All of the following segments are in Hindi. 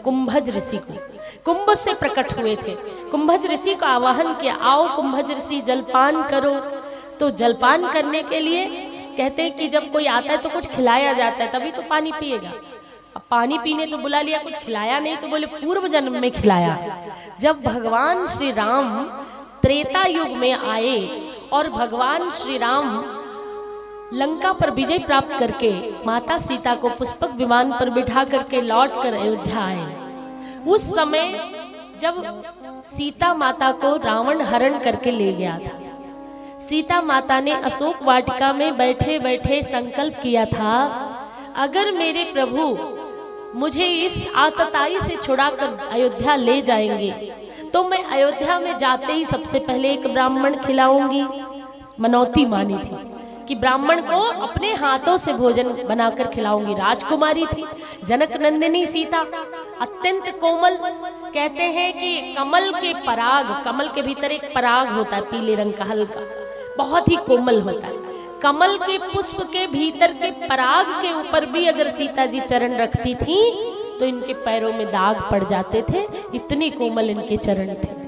कुंभज ऋषि को। कुंभ से प्रकट हुए थे, कुंभज ऋषि को आवाहन किया, आओ कुंभज ऋषि जलपान करो। तो जलपान करने के लिए कहते हैं कि जब कोई आता है तो कुछ खिलाया जाता है, तभी तो पानी पिएगा। अब पानी पीने तो बुला लिया, कुछ खिलाया नहीं, तो बोले पूर्व जन्म में खिलाया। जब भगवान श्री राम त्रेता युग में आए और भगवान श्री राम लंका पर विजय प्राप्त करके माता सीता को पुष्पक विमान पर बिठा करके लौट कर अयोध्या आए, उस समय जब सीता माता को रावण हरण करके ले गया था, सीता माता ने अशोक वाटिका में बैठे बैठे संकल्प किया था, अगर मेरे प्रभु मुझे इस आतताई से छुड़ाकर अयोध्या ले जाएंगे तो मैं अयोध्या में जाते ही सबसे पहले एक ब्राह्मण खिलाऊंगी। मनौती मानी थी कि ब्राह्मण को अपने हाथों से भोजन बनाकर खिलाऊंगी। राजकुमारी थी, जनक नंदिनी सीता, अत्यंत कोमल। कहते हैं कि कमल के पराग, कमल के भीतर एक पराग होता है पीले रंग का हल्का, बहुत ही कोमल होता है। कमल के पुष्प के भीतर के पराग के ऊपर भी अगर सीता जी चरण रखती थी तो इनके पैरों में दाग पड़ जाते थे, इतने कोमल इनके चरण थे।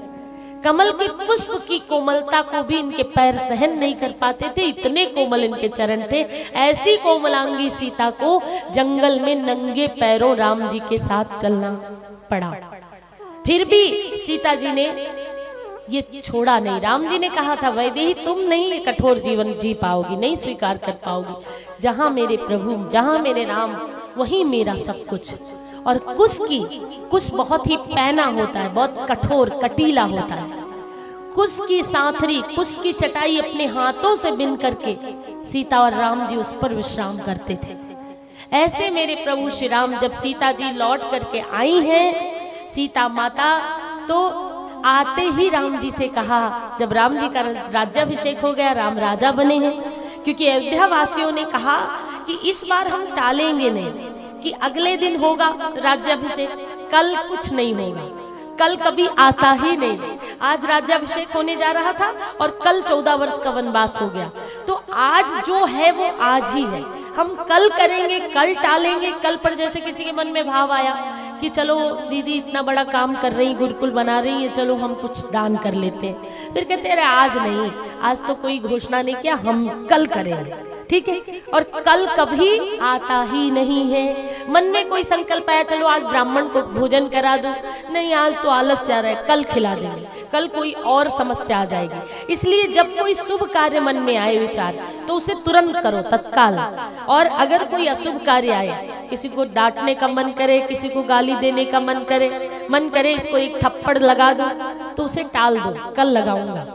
कमल के पुष्प की कोमलता को भी इनके पैर सहन नहीं कर पाते थे, इतने कोमल इनके चरण थे। ऐसी कोमलांगी सीता को जंगल में नंगे पैरों राम जी के साथ चलना पड़ा, फिर भी सीता जी ने ये छोड़ा नहीं। राम जी ने कहा था, वैदेही तुम नहीं ये कठोर जीवन जी पाओगी, नहीं स्वीकार कर पाओगी। जहां मेरे प्रभु, जहां मेरे राम, वहीं मेरा सब कुछ। और कुश बहुत ही पैना होता है, बहुत कठोर कटीला होता है। कुश की सांथरी, कुश की चटाई अपने हाथों से बिन करके सीता और राम जी उस पर विश्राम करते थे। ऐसे मेरे प्रभु श्री राम जब सीता जी लौट करके आई हैं, सीता माता तो आते ही राम जी से कहा, जब राम जी का राज्याभिषेक हो गया, राम राजा बने हैं, क्योंकि अयोध्या वासियों ने कहा कि इस बार हम टालेंगे नहीं कि अगले दिन होगा राज्याभिषेक, कल कुछ नहीं होगा, कल कभी आता ही नहीं। आज राज्याभिषेक होने जा रहा था और कल 14 वर्ष का वनवास हो गया, तो आज जो है वो आज ही है, हम कल करेंगे, कल टालेंगे। कल पर जैसे किसी के मन में भाव आया कि चलो दीदी इतना बड़ा काम कर रही, गुरुकुल बना रही है, चलो हम कुछ दान कर लेते हैं, फिर कहते हैं आज नहीं, आज तो कोई घोषणा नहीं किया, हम कल करेंगे, ठीक है। और कल कभी आता ही नहीं है। मन में कोई संकल्प आया, चलो आज ब्राह्मण को भोजन करा दो, नहीं आज तो आलस आ रहा है, कल खिला देंगे, कल कोई और समस्या आ जाएगी। इसलिए जब कोई शुभ कार्य मन में आए विचार, तो उसे तुरंत करो, तत्काल। और अगर कोई अशुभ कार्य आए, किसी को डांटने का मन करे, किसी को गाली देने का मन करे इसको एक थप्पड़ लगा दो, तो उसे टाल दो, कल लगाऊंगा,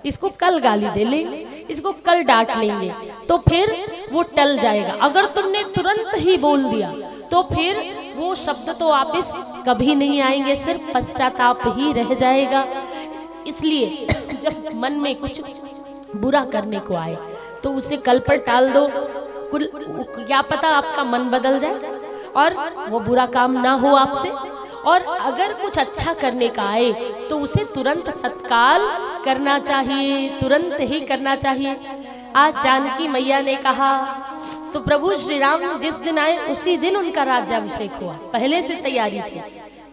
इसको कल गाली दे लेंगे, इसको कल डांट लेंगे, तो फिर वो टल जाएगा। अगर तुमने तुरंत ही बोल दिया तो फिर वो शब्द तो वापिस कभी नहीं आएंगे, सिर्फ पश्चाताप ही रह जाएगा। इसलिए जब मन में कुछ बुरा करने को आए तो उसे कल पर टाल दो, क्या पता आपका मन बदल जाए और वो बुरा काम ना हो आपसे। और अगर कुछ अच्छा करने का आए तो उसे तुरंत तत्काल करना चाहिए, तुरंत ही करना चाहिए। आज जानकी मैया ने कहा तो प्रभु श्री राम जिस दिन आए उसी दिन उनका राज्याभिषेक हुआ। पहले से तैयारी थी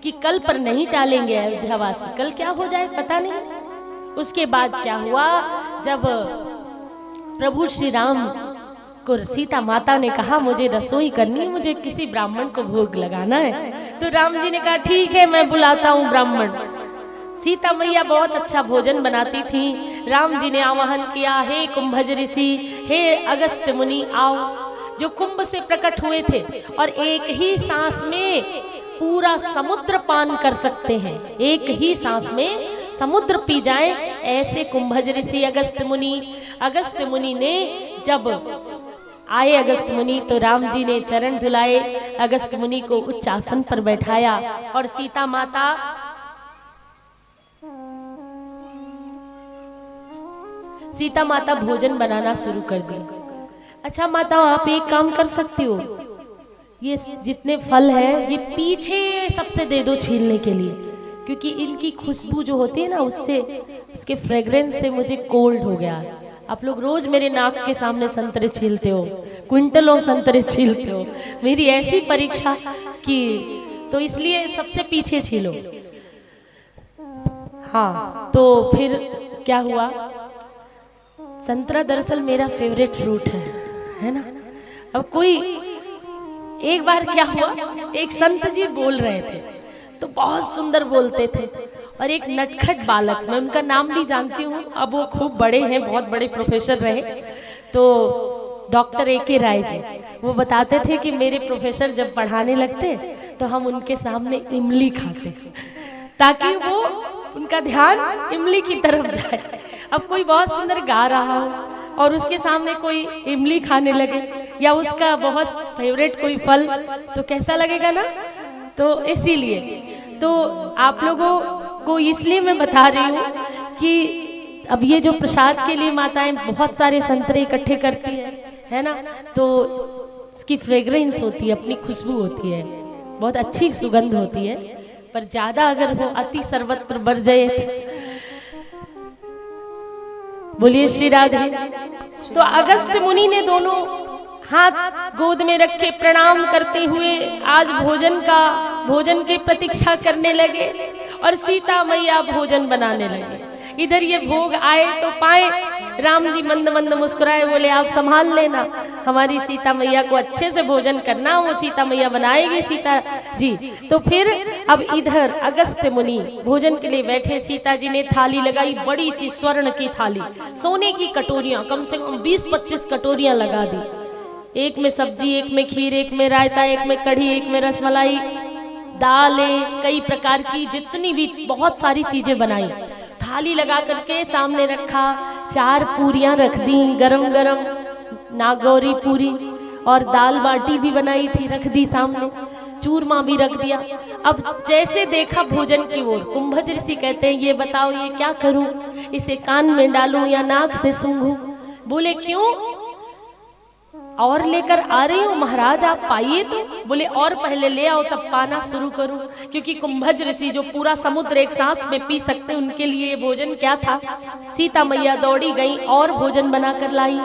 कि कल पर नहीं टालेंगे अयोध्यावासी, कल क्या हो जाए पता नहीं। उसके बाद क्या हुआ, जब प्रभु श्री राम को सीता माता ने कहा मुझे रसोई करनी है, मुझे किसी ब्राह्मण को भोग लगाना है, तो राम जी ने कहा ठीक है मैं बुलाता हूँ ब्राह्मण। सीता मैया बहुत अच्छा भोजन बनाती थी। राम जी ने आवाहन किया, हे कुंभज ऋषि, हे अगस्त्य मुनि आओ, जो कुंभ से प्रकट हुए थे और एक ही सांस में पूरा समुद्र पान कर सकते हैं, एक ही सांस में समुद्र पी जाए, ऐसे कुंभज ऋषि अगस्त्य मुनि ने जब आए अगस्त्य मुनि तो राम जी ने चरण धुलाए, अगस्त्य मुनि को उच्च आसन पर बैठाया और सीता माता भोजन बनाना शुरू कर दी। अच्छा माता आप एक काम कर सकती हो, ये जितने फल है ये पीछे सबसे दे दो छीलने के लिए, क्योंकि इनकी खुशबू जो होती है ना उससे, इसके फ्रेग्रेंस से मुझे कोल्ड हो गया है। आप लोग रोज मेरे नाक के सामने संतरे छीलते हो, क्विंटलों संतरे छीलते हो, मेरी ऐसी परीक्षा कि तो इसलिए सबसे पीछे छिलो। हाँ, तो फिर क्या हुआ, संतरा दरअसल मेरा फेवरेट फ्रूट है ना। अब कोई एक बार क्या हुआ, एक संत जी बोल रहे थे तो बहुत सुंदर बोलते थे, और एक नटखट बालक, मैं उनका नाम भी जानती हूँ, अब वो खूब बड़े हैं, बहुत बड़े प्रोफेसर रहे, तो डॉक्टर A.K. राय जी, वो बताते थे कि मेरे प्रोफेसर जब पढ़ाने लगते तो हम उनके सामने इमली खाते ताकि वो उनका ध्यान इमली की तरफ जाए। अब कोई बहुत सुंदर गा रहा हो और उसके सामने कोई इमली खाने लगे या उसका बहुत फेवरेट कोई फल, तो कैसा लगेगा ना। तो इसीलिए तो आप लोगों को इसलिए मैं बता रही हूँ कि अब ये जो प्रसाद के लिए माताएं बहुत सारे संतरे इकट्ठे करती है ना, तो इसकी फ्रेग्रेंस होती है, अपनी खुशबू होती है, बहुत अच्छी सुगंध होती है, पर ज्यादा अगर हो अति सर्वत्र बरजयेत। बोलिए श्री राधे। तो अगस्त्य मुनि ने दोनों हाथ गोद में रखे प्रणाम करते हुए आज भोजन की प्रतीक्षा करने लगे और सीता मैया भोजन बनाने लगे। इधर ये भोग आए तो पाए, राम जी मंद मंद मुस्कुराए, बोले आप संभाल लेना, हमारी सीता मैया को अच्छे से भोजन करना, वो सीता मैया बनाएगी सीता जी। तो फिर अब इधर अगस्त्य मुनि भोजन के लिए बैठे, सीता जी ने थाली लगाई, बड़ी सी स्वर्ण की थाली, सोने की कटोरियां, कम से कम 20-25 कटोरियां लगा दी, एक में सब्जी, एक में खीर, एक में रायता, एक में कढ़ी, एक में रसमलाई, दालें, कई प्रकार की जितनी भी बहुत सारी चीजें बनाई, थाली लगा करके सामने रखा। 4 पूरियां रख दी गरम गरम, नागौरी पूरी, और दाल बाटी भी बनाई थी, रख दी सामने, चूरमा भी रख दिया। अब जैसे देखा भोजन की ओर, कुंभज ऋषि कहते हैं ये बताओ ये क्या करूं, इसे कान में डालूं या नाक से सूंघूं। बोले क्यों, और लेकर आ रही हूँ महाराज, आप पाइए। तो बोले और पहले ले आओ तब पाना शुरू करूं, क्योंकि कुंभज ऋषि जो पूरा समुद्र एक सांस में पी सकते, उनके लिए ये भोजन क्या था। सीता मैया दौड़ी गई और भोजन बनाकर लाई,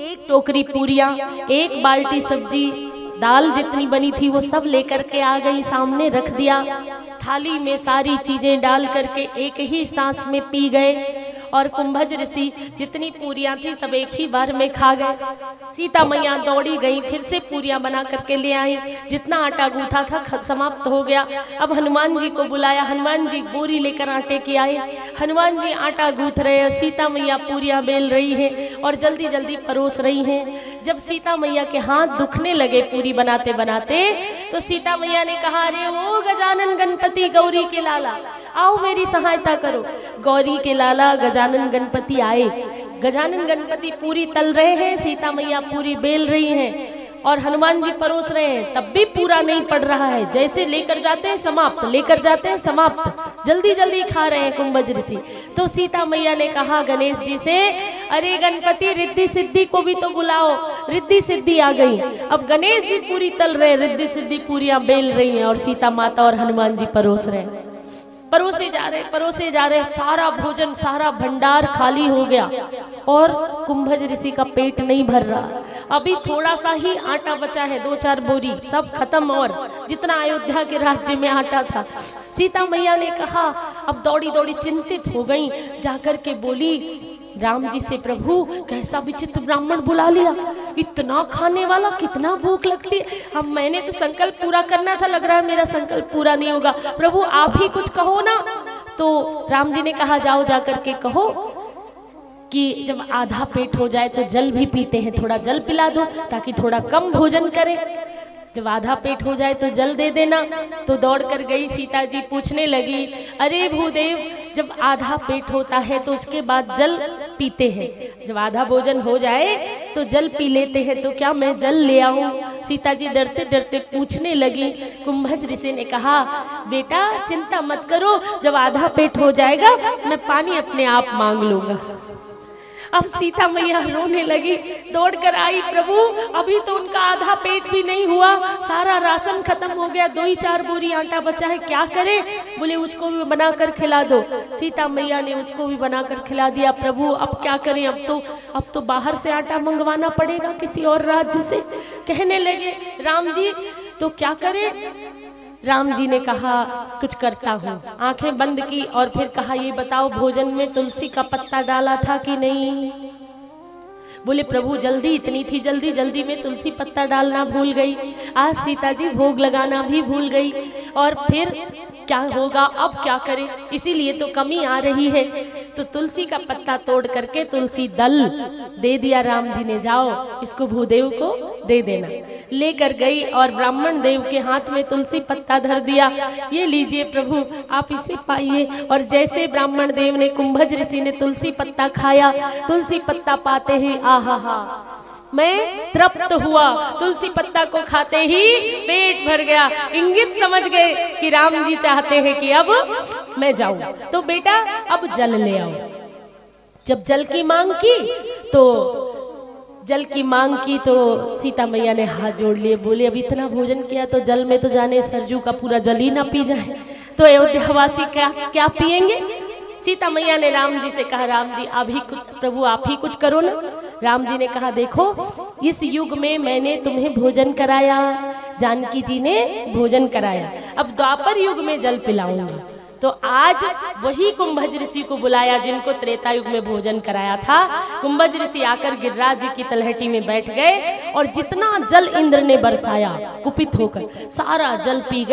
1 टोकरी पूरियां, 1 बाल्टी सब्जी, दाल जितनी बनी थी वो सब लेकर के आ गई, सामने रख दिया। थाली में सारी चीजें डाल करके एक ही सांस में पी गए, और कुंभज ऋषि जितनी पूरियां थी सब एक ही बार में खा गए। सीता मैया दौड़ी गई, फिर से पूरियां बना करके ले आई, जितना आटा गूथा था समाप्त हो गया। अब हनुमान जी को बुलाया, हनुमान जी बोरी लेकर आटे की आए, हनुमान जी आटा गूथ रहे हैं, सीता मैया पूरियां बेल रही है और जल्दी जल्दी परोस रही हैं। जब सीता मैया के हाथ दुखने लगे पूरी बनाते बनाते, तो सीता मैया ने कहा अरे ओ गजानन गणपति गौरी के लाला, आओ मेरी सहायता करो। गौरी के लाला गजानन गणपति आए, गजानन गणपति पूरी तल रहे हैं, सीता मैया पूरी बेल रही हैं और हनुमान जी परोस रहे हैं, तब भी पूरा नहीं पड़ रहा है, जैसे लेकर जाते हैं समाप्त, लेकर जाते हैं समाप्त, जल्दी जल्दी खा रहे हैं कुंभज ऋषि। तो सीता मैया ने कहा गणेश जी से, अरे गणपति रिद्धि सिद्धि को भी तो बुलाओ, रिद्धि सिद्धि आ गई। अब गणेश जी पूरी तल रहे, रिद्धि सिद्धि पूरियां बेल रही हैं और सीता माता और हनुमान जी परोस रहे हैं, परोसे जा रहे, सारा भोजन सारा भंडार खाली हो गया और कुंभज ऋषि का पेट नहीं भर रहा। अभी थोड़ा सा ही आटा बचा है, 2-4 बोरी, सब खत्म, और जितना अयोध्या के राज्य में आटा था। सीता मैया ने कहा, अब दौड़ी दौड़ी चिंतित हो गई, जाकर के बोली राम जी से, प्रभु कैसा विचित्र ब्राह्मण बुला लिया, इतना खाने वाला, कितना भूख लगती है। अब मैंने तो संकल्प पूरा करना था, लग रहा है मेरा संकल्प पूरा नहीं होगा, प्रभु आप ही कुछ कहो ना। तो राम जी ने कहा जाओ जाकर के कहो कि जब आधा पेट हो जाए तो जल भी पीते हैं, थोड़ा जल पिला दो ताकि थोड़ा कम भोजन करे, जब आधा पेट हो जाए तो जल दे देना। तो दौड़ कर गई सीता जी, पूछने लगी, अरे भूदेव जब आधा पेट होता है तो उसके बाद जल पीते हैं, जब आधा भोजन हो जाए तो जल पी लेते हैं, तो क्या मैं जल ले आऊं? सीता जी डरते डरते पूछने लगी। कुंभज ऋषि ने कहा, बेटा चिंता मत करो, जब आधा पेट हो जाएगा मैं पानी अपने आप मांग लूंगा। अब सीता मैया रोने लगी, दौड़ कर आई, प्रभु अभी तो उनका आधा पेट भी नहीं हुआ, सारा राशन खत्म हो गया, 2 ही 4 बोरी आटा बचा है, क्या करे? बोले उसको भी बनाकर खिला दो। सीता मैया ने उसको भी बनाकर खिला दिया। प्रभु अब क्या करें, अब तो बाहर से आटा मंगवाना पड़ेगा किसी और राज्य से। कहने लगे राम जी तो क्या करें? राम जी ने कहा कुछ करता हूँ। आंखें बंद की और फिर कहा ये बताओ भोजन में तुलसी का पत्ता डाला था कि नहीं? बोले प्रभु जल्दी इतनी थी, जल्दी जल्दी में तुलसी पत्ता डालना भूल गई। आज सीता जी भोग लगाना भी भूल गई और फिर क्या होगा, अब क्या करें, इसीलिए तो कमी आ रही है। तो तुलसी का पत्ता तोड़ करके तुलसी दल दे दिया राम जी ने, जाओ इसको भूदेव को दे देना। लेकर गई और ब्राह्मण देव के हाथ में तुलसी पत्ता धर दिया, ये लीजिए प्रभु आप इसे पाइए। और जैसे ब्राह्मण देव ने, कुंभज ऋषि ने तुलसी पत्ता खाया, तुलसी पत्ता पाते ही आहा मैं तृप्त हुआ, तुलसी पत्ता को खाते ही पेट भर गया। इंगित समझ गए कि राम जी चाहते हैं कि अब मैं जाऊं, तो बेटा अब जल ले आओ। जब जल की मांग की तो सीता मैया ने हाथ जोड़ लिए, बोले अब इतना भोजन किया तो जल में तो जाने सरजू का पूरा जल ही ना पी जाए, तो अयोध्यावासी क्या पिएंगे। सीता मैया ने राम जी से कहा राम जी अभी प्रभु आप ही कुछ करो ना। राम जी ने कहा देखो इस युग में मैंने तुम्हें भोजन कराया, जानकी जी ने भोजन कराया, अब द्वापर युग में जल पिलाऊंगी। तो आज वही कुंभज ऋषि को बुलाया जिनको त्रेता युग में भोजन कराया था। कुंभज ऋषि आकर गिरिराज जी की तलहटी में बैठ गए और जितना जल इंद्र ने बरसाया कुपित होकर सारा जल पी गए।